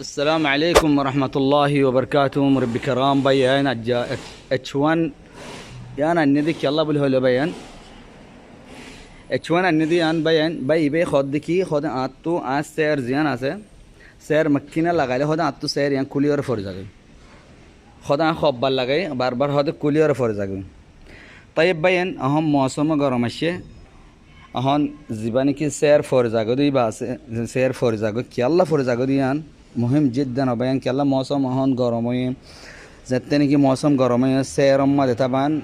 السلام عليكم ورحمة الله وبركاته مربي كرام بيان H1 يعني الندي يلا بالهلا بيان H1 الندي يعني بيان بي خد كي خد آتو آس سير زيان آسه سير مكينة لگاله خد آتو سير يعني كوليور فرزاقي خد آن خواب بال لگاي بار بار خد كوليور فرزاقي طيب بيان أهم موسم گرمشه أهان زباني كي سير فرزاقي دي باس سير فرزاقي يلا فرزاقي ديان مهم جدا وبيان که الله موسم هان گرمایی زتنی که موسم گرمایی سیرم ما طبعا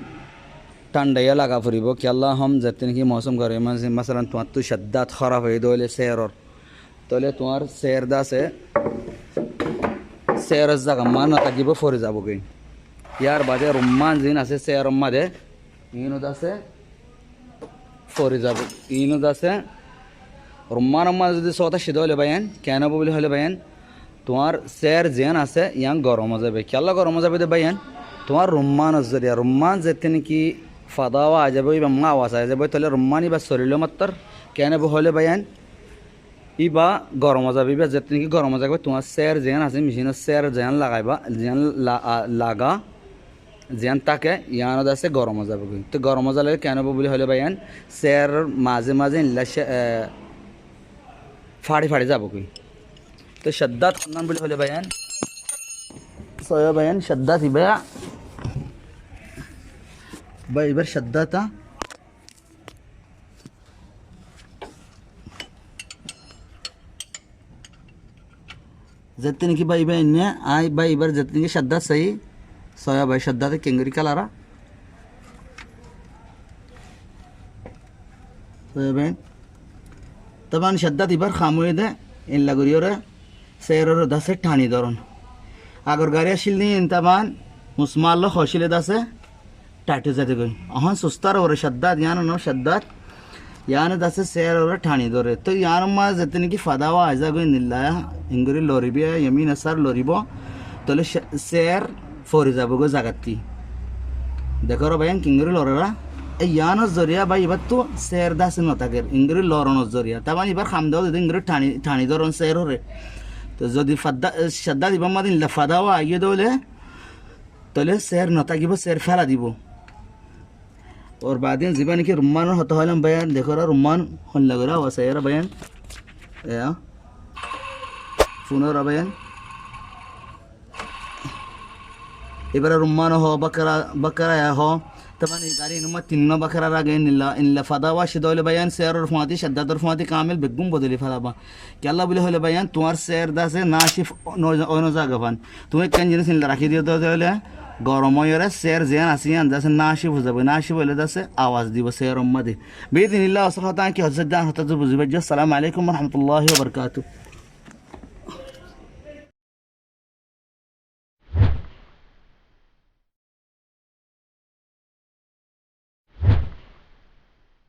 تندیا لگا فریبو که الله هم زتنی که موسم گرمایی مثلا تو شدت خراب ہے دوله سیرور توله توار سیر داسه سیر از زغم ما نتاجیب فوریزا بگی یار بعد رمان زین اسه سیرم ما ده اینو داسه فوریزا بگی اینو داسه رمان ما زدی صوتا شدوله بیان کینا بولی هله بیان তোমার sir gen আছে young গরম যাবে কেলা গরম যাবে দে বাইন তোমার রুম্মান জরিয়া রুম্মান যেতে নাকি ফাদাওয়া আ যাবে বা মা আওয়াজ আ যাবে তাহলে রুম্মানি বা শরীর মাত্র কেন হলে বাইন ইবা গরম যাবে বা যেতে নাকি গরম যাবে তোমার স্যার জেন আছে মেশিনের স্যার জেন লাগাইবা জেন লাগা জেন তাকে ইয়ানো আছে গরম যাবে তো গরম যালে কেন বলে হলে বাইন স্যার মাঝে মাঝে ফাড়ি ফাড়ি যাবো কি तो शद्दात खन्नान बोले होले बयान सोया बयान शद्दात इबया इबर शद्दाता जत्तनी की बाई बयान ने आई बाई इबर जत्तनी की शद्दात सही सोया बाई शद्दात केंगरी कलारा सोया बयान तबान शद्दात इबर खामोए दे इन लगुरियोरे सेरर दसे ठाणी धरून आगर गाडी आशिल्ली इंताबान मुसमाल्लो खोशिले दसे टाटे जाते गई अहन सुस्तार वर शद्दात यान नो शद्दात यान दसे सेरर ठाणी धरे तो यान मा जतनी की फदावा आजा गई निल्ला इंगरी लोरिबिया यमीन असर लोरिबो तले सेर फोरी जाबो गो जागती देखो रो बयान किंगरी लोररा ए यान जरिया बाई बत्तु सेर दासे नतागेर इंगरी लोरन जरिया तबान इबार खामदाव दे इंगरी ठाणी धरन सेर रे तो যদি শদ্দা দিব মাদিন লাফাদাওয়া আইয়ে দলে তাহলে স্যার নতাগিব স্যার ফেলা দিব और बादिन जीवन के रुमान होता है बयान देखो रा रुमान होने लग रहा वैसे यार बयान या सुनो रा बयान इबार रुमान हो बकरा बकरा या हो तबान गाड़ी नुमा तीनों बकरा रागे इनला फदावा शिदोले बयान शेर और फमाती शद्दत और फमाती कामिल बेगुम बदली फदाबा क्या अल्लाह बोले होले बयान तुम्हार शेर दा से नाशिफ ओनो जागफान तुम्हें कन जिनिस इनला राखी दियो दोले गरम होयरे शेर जेन आसियान दा से नाशिफ हो जाबे नाशिफ होले दा से आवाज दिबो शेर उम्मदी बेदिन इल्लाह असरता कि हजरत दान होता जो बुझबे अस्सलाम वालेकुम व रहमतुल्लाहि व बरकातहू।